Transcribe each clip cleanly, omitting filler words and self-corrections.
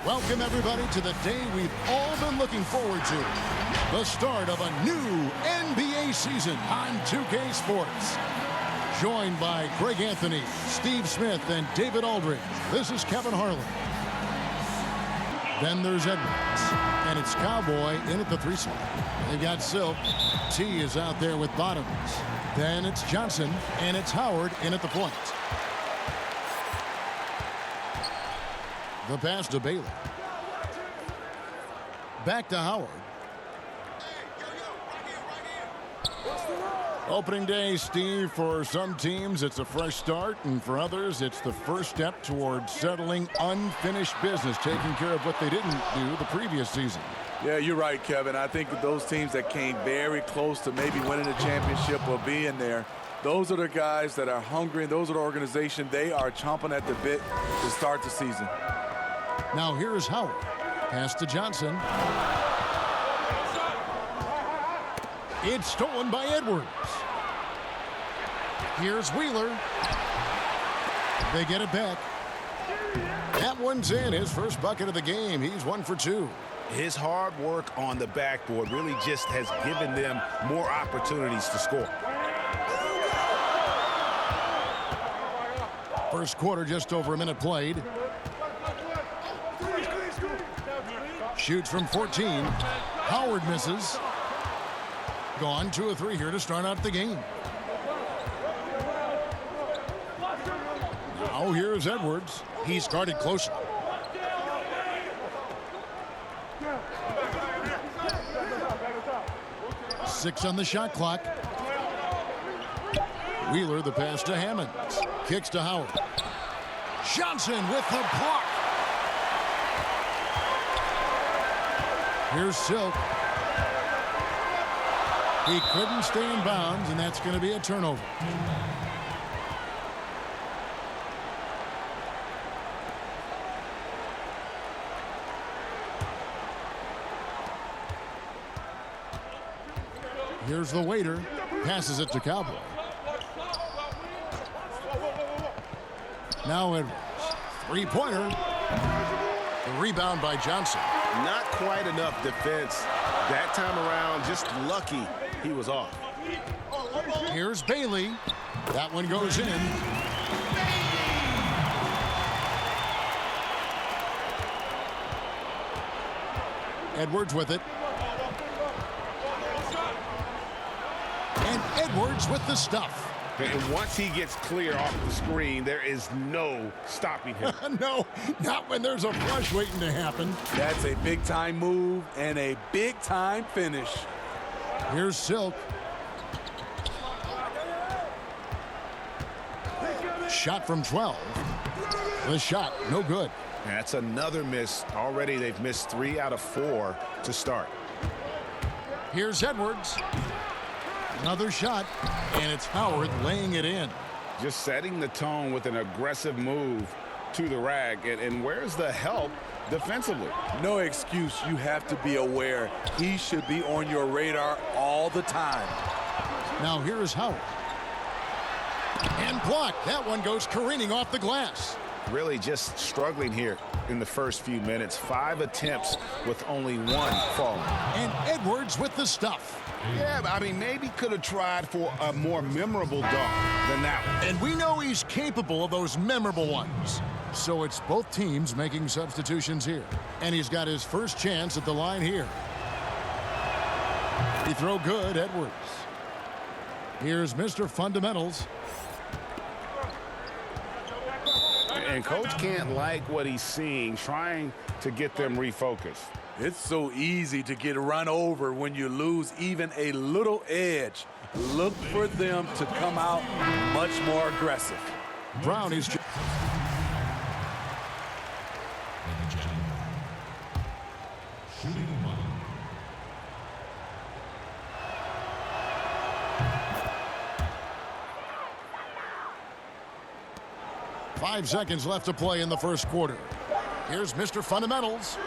Welcome, everybody, to the day we've all been looking forward to. The start of a new NBA season on 2K Sports. Joined by Greg Anthony, Steve Smith, and David Aldridge, this is Kevin Harlan. Then there's Edwards, and it's Cowboy in at the 3 slot. They've got Silk. T is out there with Bottoms. Then it's Johnson, and it's Howard in at the point. The pass to Bailey. Back to Howard. Opening day, Steve, for some teams it's a fresh start, and for others it's the first step towards settling unfinished business, taking care of what they didn't do the previous season. Yeah, you're right, Kevin. I think those teams that came very close to maybe winning the championship or being there, those are the guys that are hungry, and those are the organization. They are chomping at the bit to start the season. Now here's Howard. Pass to Johnson. It's stolen by Edwards. Here's Wheeler. They get it back. That one's in. His first bucket of the game. He's 1 for 2. His hard work on the backboard really just has given them more opportunities to score. First quarter, just over a minute played. Shoots from 14. Howard misses. Gone 2 of 3 here to start out the game. Now here's Edwards. He's guarded closely. Six on the shot clock. Wheeler, the pass to Hammonds. Kicks to Howard. Johnson with the block. Here's Silk. He couldn't stay in bounds, and that's going to be a turnover. Here's the waiter. Passes it to Cowboy. Now Edwards. Three-pointer. The rebound by Johnson. Not quite enough defense that time around. Just lucky he was off. Here's Bailey. That one goes in. Edwards with it. And Edwards with the stuff. And once he gets clear off the screen, there is no stopping him. No, not when there's a flush waiting to happen. That's a big-time move and a big-time finish. Here's Silk. Shot from 12. The shot, no good. That's another miss. Already they've missed 3 out of 4 to start. Here's Edwards. Another shot, and it's Howard laying it in. Just setting the tone with an aggressive move to the rag. And where's the help defensively? No excuse. You have to be aware. He should be on your radar all the time. Now here is Howard. And blocked. That one goes careening off the glass. Really just struggling here in the first few minutes. 5 attempts with only 1 falling. And Edwards with the stuff. Yeah, I mean, maybe could have tried for a more memorable dunk than that one. And we know he's capable of those memorable ones. So it's both teams making substitutions here. And he's got his first chance at the line here. He throw good, Edwards. Here's Mr. Fundamentals. And coach can't like what he's seeing, trying to get them refocused. It's so easy to get run over when you lose even a little edge. Look for them to come out much more aggressive. Brown is... Five seconds left to play in the first quarter. Here's Mr. Fundamentals.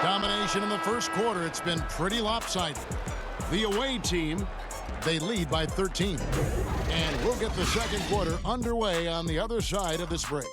Domination in the first quarter. It's been pretty lopsided. The away team They lead by 13. And we'll get the second quarter underway on the other side of this break.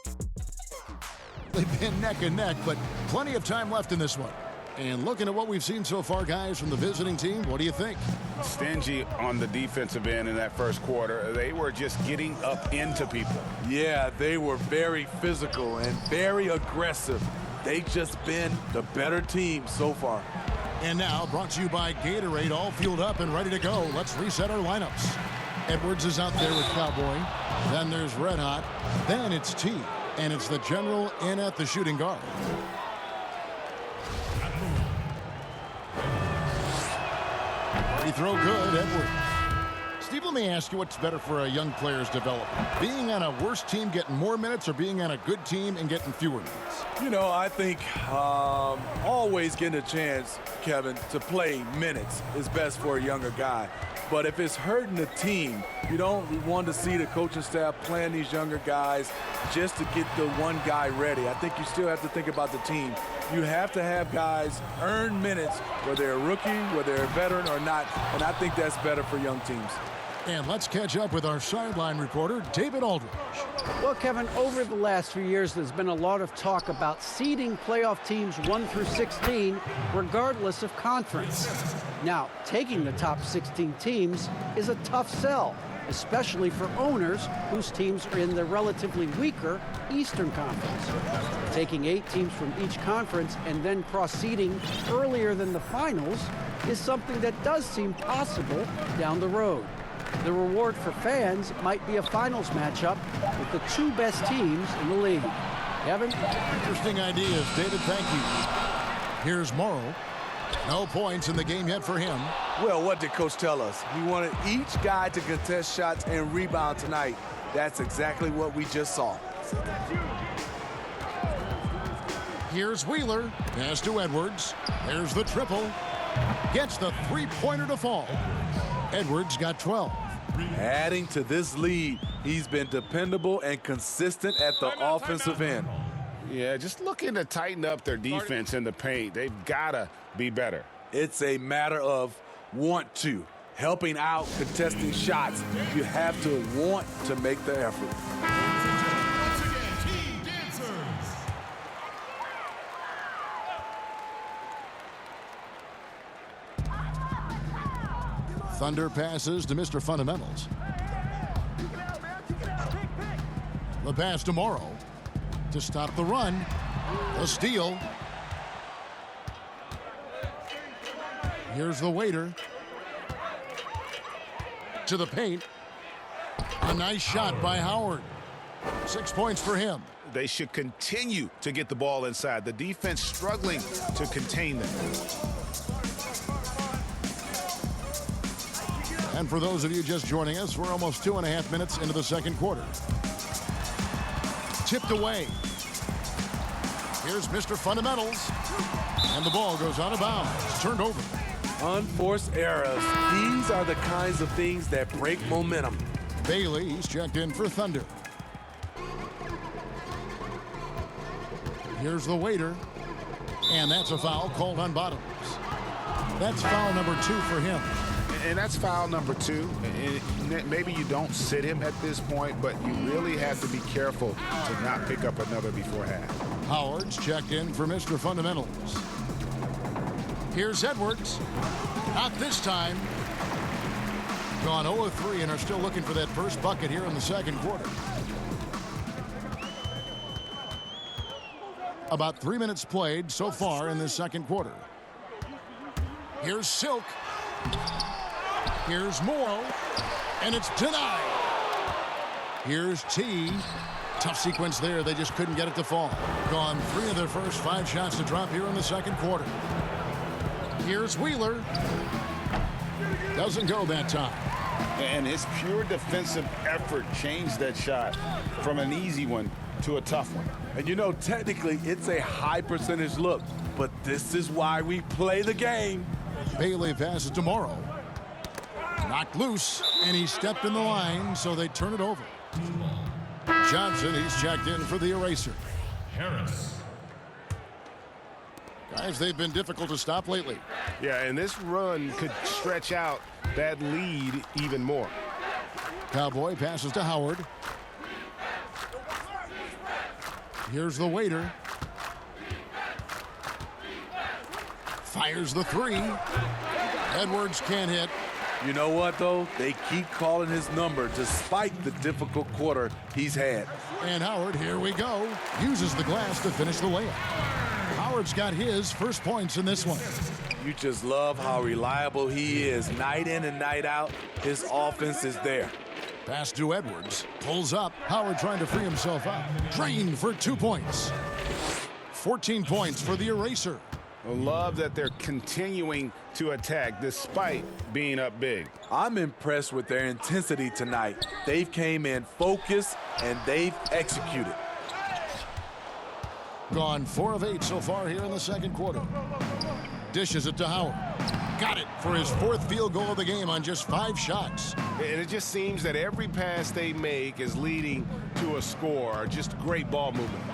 They've been neck and neck, but plenty of time left in this one. And looking at what we've seen so far, guys, from the visiting team, what do you think? Stingy on the defensive end in that first quarter. They were just getting up into people. Yeah, they were very physical and very aggressive. They've just been the better team so far. And now, brought to you by Gatorade, all fueled up and ready to go. Let's reset our lineups. Edwards is out there with Cowboy. Then there's Red Hot. Then it's T. And it's the general in at the shooting guard. Free throw good, Edwards. Steve, let me ask you, what's better for a young player's development? Being on a worse team getting more minutes, or being on a good team and getting fewer minutes? You know, I think always getting a chance, Kevin, to play minutes is best for a younger guy. But if it's hurting the team, you don't want to see the coaching staff playing these younger guys just to get the one guy ready. I think you still have to think about the team. You have to have guys earn minutes, whether they're a rookie, whether they're a veteran or not, and I think that's better for young teams. And let's catch up with our sideline reporter, David Aldridge. Well, Kevin, over the last few years, there's been a lot of talk about seeding playoff teams 1 through 16, regardless of conference. Now, taking the top 16 teams is a tough sell, especially for owners whose teams are in the relatively weaker Eastern Conference. Taking 8 teams from each conference and then cross-seeding earlier than the finals is something that does seem possible down the road. The reward for fans might be a finals matchup with the 2 best teams in the league. Kevin? Interesting ideas, David, thank you. Here's Morrow. No points in the game yet for him. Well, what did Coach tell us? He wanted each guy to contest shots and rebound tonight. That's exactly what we just saw. Here's Wheeler. Pass to Edwards. There's the triple. Gets the three-pointer to fall. Edwards got 12. Adding to this lead, he's been dependable and consistent at the offensive end. Yeah, just looking to tighten up their defense in the paint. They've got to be better. It's a matter of want to. Helping out, contesting shots. You have to want to make the effort. Thunder passes to Mr. Fundamentals. The pass to Morrow to stop the run. The steal. Here's the waiter. To the paint. A nice shot by Howard. 6 points for him. They should continue to get the ball inside. The defense struggling to contain them. And for those of you just joining us, we're almost 2.5 minutes into the second quarter. Tipped away. Here's Mr. Fundamentals. And the ball goes out of bounds. Turned over. Unforced errors. These are the kinds of things that break momentum. Bailey, he's checked in for Thunder. Here's the waiter. And that's a foul called on Bottoms. That's foul number 2 for him. And that's foul number 2. And maybe you don't sit him at this point, but you really have to be careful to not pick up another before half. Howard's checked in for Mr. Fundamentals. Here's Edwards. Not this time. Gone 0 of 3 and are still looking for that first bucket here in the second quarter. About 3 minutes played so far in this second quarter. Here's Silk. Here's Morrow, and it's denied. Here's T. Tough sequence there. They just couldn't get it to fall. Gone 3 of their first 5 shots to drop here in the second quarter. Here's Wheeler. Doesn't go that time. And his pure defensive effort changed that shot from an easy one to a tough one. And you know, technically, it's a high percentage look, but this is why we play the game. Bailey passes to Morrow. Knocked loose, and he stepped in the line, so they turn it over. Johnson, he's checked in for the eraser. Harris. Guys, they've been difficult to stop lately. Yeah, and this run could stretch out that lead even more. Cowboy passes to Howard. Here's the waiter. Fires the three. Edwards can't hit. You know what, though? They keep calling his number despite the difficult quarter he's had. And Howard, here we go, uses the glass to finish the layup. Howard's got his first points in this one. You just love how reliable he is. Night in and night out, his offense is there. Pass to Edwards. Pulls up. Howard trying to free himself up. Drained for 2 points. 14 points for the eraser. I love that they're continuing to attack despite being up big. I'm impressed with their intensity tonight. They've came in focused and they've executed. Gone 4 of 8 so far here in the second quarter. Dishes it to Howard. Got it for his 4th field goal of the game on just 5 shots. And it just seems that every pass they make is leading to a score. Just great ball movement.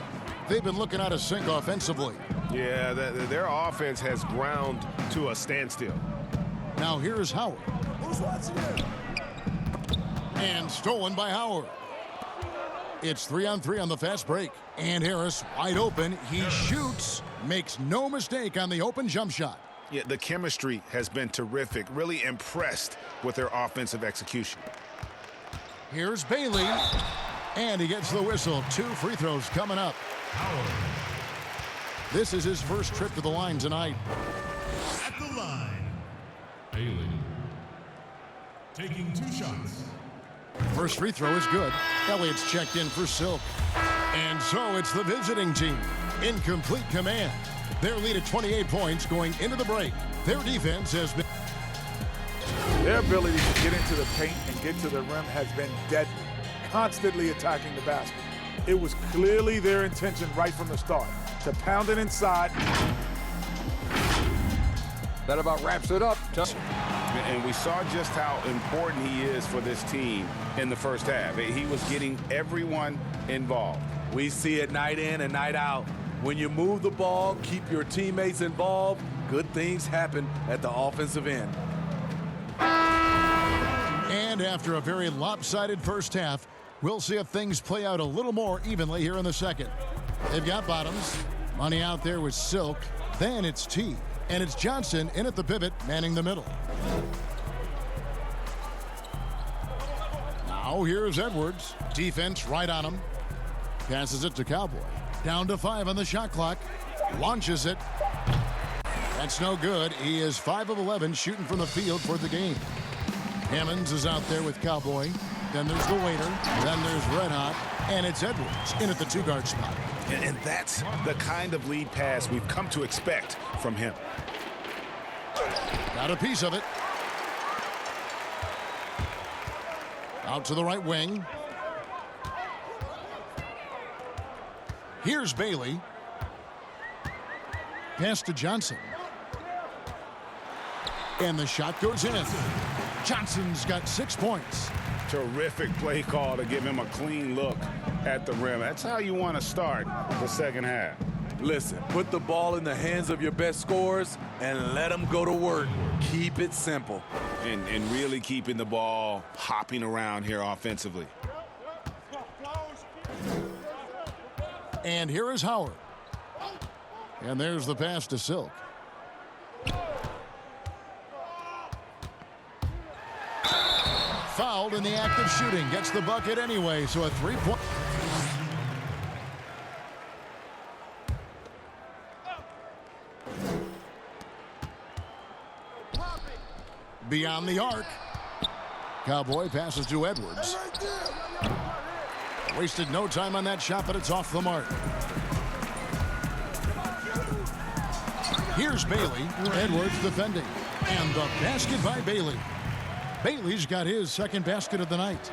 They've been looking out of sync offensively. Yeah, their offense has ground to a standstill. Now here's Howard. And stolen by Howard. It's 3-on-3 on the fast break. And Harris wide open. He shoots. Makes no mistake on the open jump shot. Yeah, the chemistry has been terrific. Really impressed with their offensive execution. Here's Bailey. And he gets the whistle. 2 free throws coming up. This is his first trip to the line tonight. At the line, Bailey taking 2 shots. First free throw is good. Elliott's checked in for Silk. And so it's the visiting team in complete command. Their lead at 28 points going into the break. Their defense has been... Their ability to get into the paint and get to the rim has been deadly, constantly attacking the basket. It was clearly their intention right from the start to pound it inside. That about wraps it up. And we saw just how important he is for this team in the first half. He was getting everyone involved. We see it night in and night out. When you move the ball, keep your teammates involved, good things happen at the offensive end. And after a very lopsided first half, we'll see if things play out a little more evenly here in the second. They've got Bottoms. Money out there with Silk. Then it's T. And it's Johnson in at the pivot, manning the middle. Now here's Edwards. Defense right on him. Passes it to Cowboy. Down to 5 on the shot clock. Launches it. That's no good. He is 5 of 11 shooting from the field for the game. Hammonds is out there with Cowboy. Then there's the waiter. Then there's Red Hot. And it's Edwards in at the 2-guard spot. And that's the kind of lead pass we've come to expect from him. Got a piece of it. Out to the right wing. Here's Bailey. Pass to Johnson. And the shot goes in. Johnson's got 6 points. Terrific play call to give him a clean look at the rim. That's how you want to start the second half. Listen, put the ball in the hands of your best scorers and let them go to work. Keep it simple. And really keeping the ball hopping around here offensively. And here is Howard. And there's the pass to Silk. Fouled in the act of shooting. Gets the bucket anyway, so a 3-point. Beyond the arc. Cowboy passes to Edwards. Wasted no time on that shot, but it's off the mark. Here's Bailey. Edwards defending. And the basket by Bailey. Bailey's got his second basket of the night.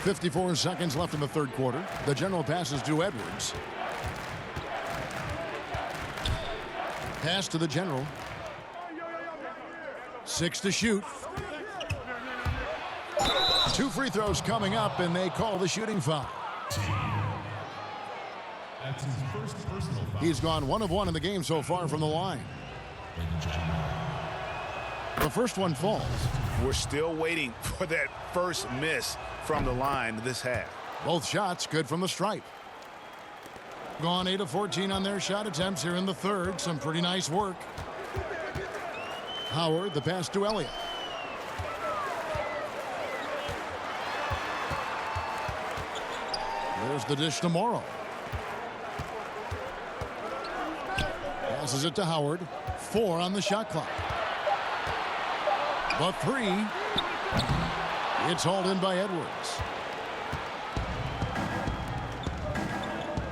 54 seconds left in the third quarter. The general passes to Edwards. Pass to the general. 6 to shoot. 2 free throws coming up, and they call the shooting foul. That's his first personal foul. He's gone 1 of 1 in the game so far from the line. The first one falls. We're still waiting for that first miss from the line this half. Both shots good from the stripe. Gone 8 of 14 on their shot attempts here in the third. Some pretty nice work. Howard, the pass to Elliott. There's the dish to Morrow. Passes it to Howard. 4 on the shot clock. The 3. It's hauled in by Edwards.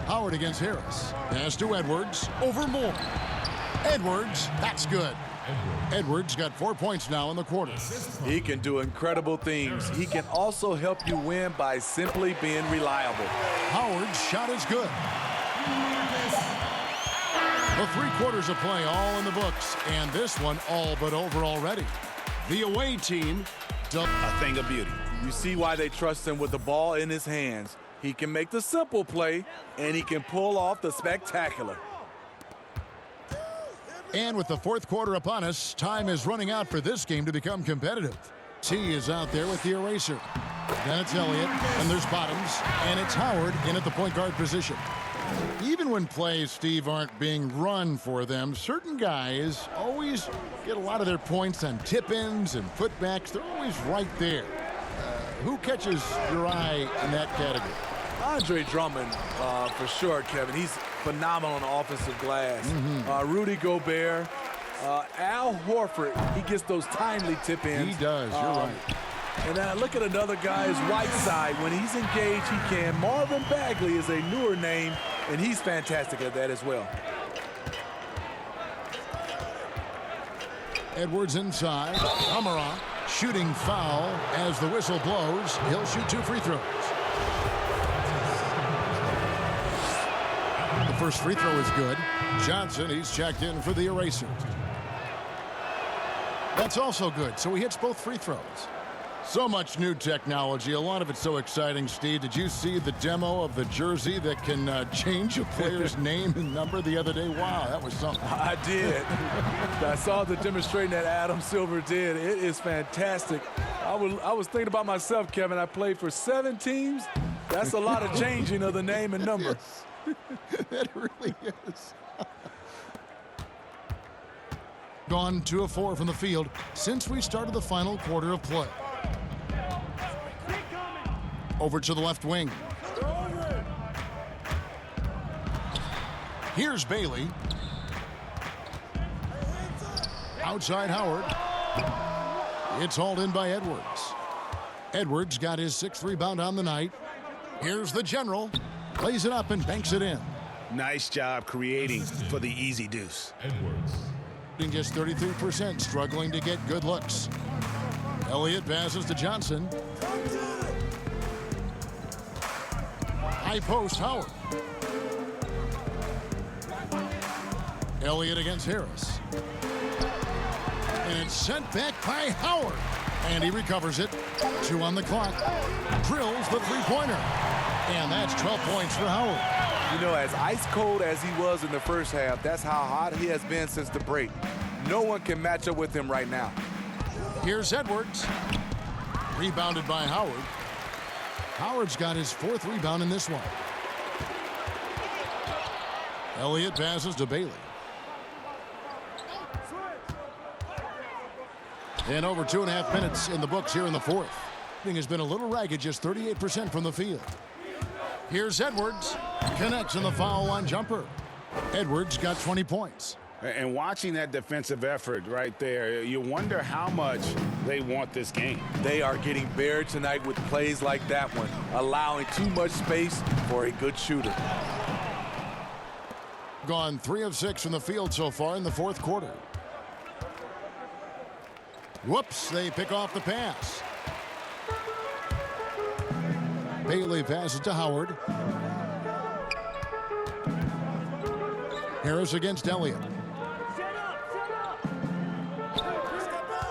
Howard against Harris. Pass to Edwards. Over Moore. Edwards, that's good. Edwards got 4 points now in the quarter. He can do incredible things. He can also help you win by simply being reliable. Howard's shot is good. The 3 quarters of play all in the books, and this one all but over already. The away team, A thing of beauty. You see why they trust him with the ball in his hands. He can make the simple play, and he can pull off the spectacular. And with the fourth quarter upon us, time is running out for this game to become competitive. T is out there with the eraser. Then it's Elliott, and there's Bottoms, and it's Howard in at the point guard position. Even when plays, Steve, aren't being run for them, certain guys always get a lot of their points on tip-ins and putbacks. They're always right there. Who catches your eye in that category? Andre Drummond, for sure, Kevin. He's phenomenal on the offensive glass. Rudy Gobert, Al Horford, he gets those timely tip-ins. He does, you're right. And then I look at another guy is Whiteside. When he's engaged, he can. Marvin Bagley is a newer name, and he's fantastic at that as well. Edwards inside. Amara shooting foul as the whistle blows. He'll shoot 2 free throws. The first free throw is good. Johnson, he's checked in for the eraser. That's also good, so he hits both free throws. So much new technology, a lot of it so exciting, Steve. Did you see the demo of the jersey that can change a player's name and number the other day? Wow, that was something. I did. I saw the demonstration that Adam Silver did. It is fantastic. I was thinking about myself, Kevin. I played for 7 teams. That's a lot of changing of the name and number. Yes. That really is. Gone 2 of 4 from the field since we started the final quarter of play. Over to the left wing. Here's Bailey. Outside Howard. It's hauled in by Edwards. Edwards got his 6th rebound on the night. Here's the general. Lays it up and banks it in. Nice job creating for the easy deuce. Edwards. Just 33%, struggling to get good looks. Elliott passes to Johnson. High post, Howard. Elliott against Harris. And it's sent back by Howard. And he recovers it. 2 on the clock. Drills the three-pointer. And that's 12 points for Howard. You know, as ice cold as he was in the first half, that's how hot he has been since the break. No one can match up with him right now. Here's Edwards. Rebounded by Howard. Howard's got his 4th rebound in this one. Elliott passes to Bailey. And over 2.5 minutes in the books here in the 4th. Thing has been a little ragged, just 38% from the field. Here's Edwards. Connects in the foul line jumper. Edwards got 20 points. And watching that defensive effort right there, you wonder how much they want this game. They are getting buried tonight with plays like that one, allowing too much space for a good shooter. Gone 3 of 6 from the field so far in the 4th quarter. Whoops, they pick off the pass. Bailey passes to Howard. Harris against Elliott.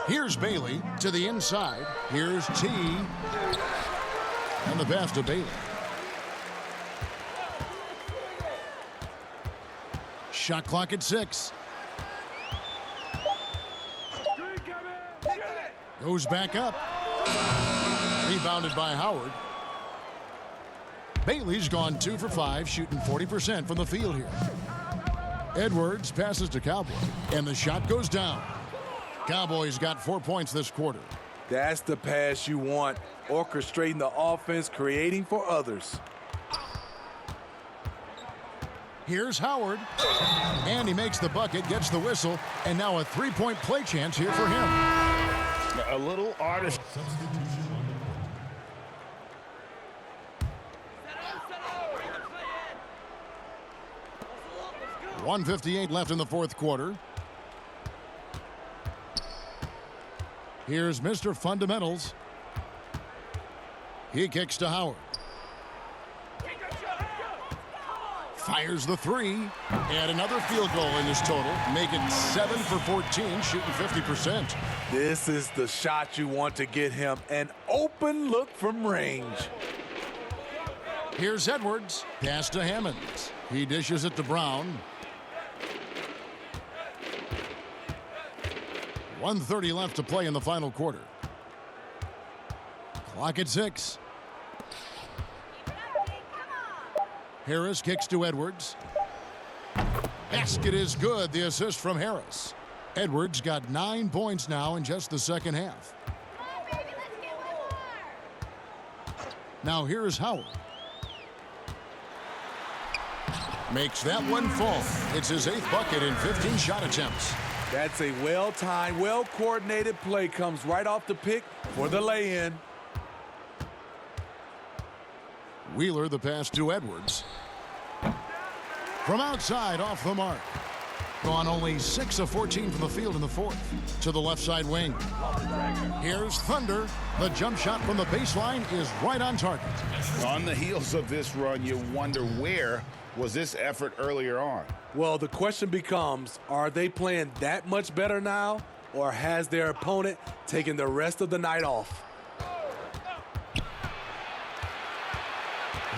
Here's Bailey to the inside. Here's T. And the pass to Bailey. Shot clock at 6. Goes back up. Rebounded by Howard. Bailey's gone 2 for 5, shooting 40% from the field here. Edwards passes to Cowboy, and the shot goes down. Cowboys got 4 points this quarter. That's the pass you want. Orchestrating the offense, creating for others. Here's Howard. And he makes the bucket, gets the whistle, and now a three-point play chance here for him. A little artist. Substitution on the court. 1:58 left in the fourth quarter. Here's Mr. Fundamentals. He kicks to Howard. Fires the three. And another field goal in his total, making 7 for 14, shooting 50%. This is the shot you want to get him. An open look from range. Here's Edwards. Pass to Hammonds. He dishes it to Brown. 1:30 left to play in the final quarter. Clock at 6. Harris kicks to Edwards. Basket is good. The assist from Harris. Edwards got 9 points now in just the second half. Now here's Howard. Makes that one fall. It's his 8th bucket in 15 shot attempts. That's a well-timed, well-coordinated play. Comes right off the pick for the lay-in. Wheeler the pass to Edwards. From outside, off the mark. Gone only 6 of 14 from the field in the fourth. To the left side wing. Here's Thunder. The jump shot from the baseline is right on target. On the heels of this run, you wonder where was this effort earlier on? Well, the question becomes, are they playing that much better now, or has their opponent taken the rest of the night off?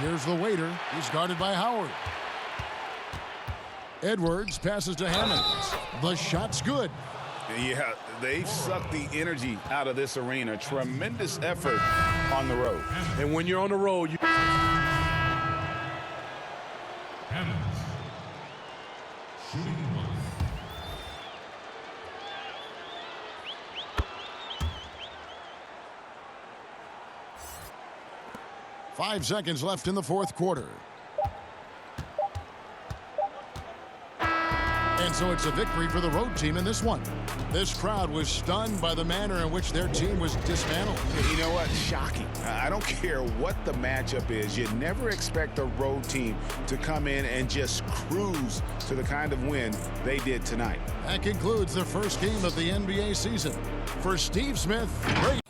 Here's the waiter. He's guarded by Howard. Edwards passes to Hammonds. The shot's good. Yeah, they've sucked the energy out of this arena. Tremendous effort on the road. And when you're on the road, you... Hammonds. Shooting 1. 5 seconds left in the fourth quarter. And so it's a victory for the road team in this one. This crowd was stunned by the manner in which their team was dismantled. You know what? Shocking. I don't care what the matchup is. You never expect a road team to come in and just cruise to the kind of win they did tonight. That concludes the first game of the NBA season. For Steve Smith, great.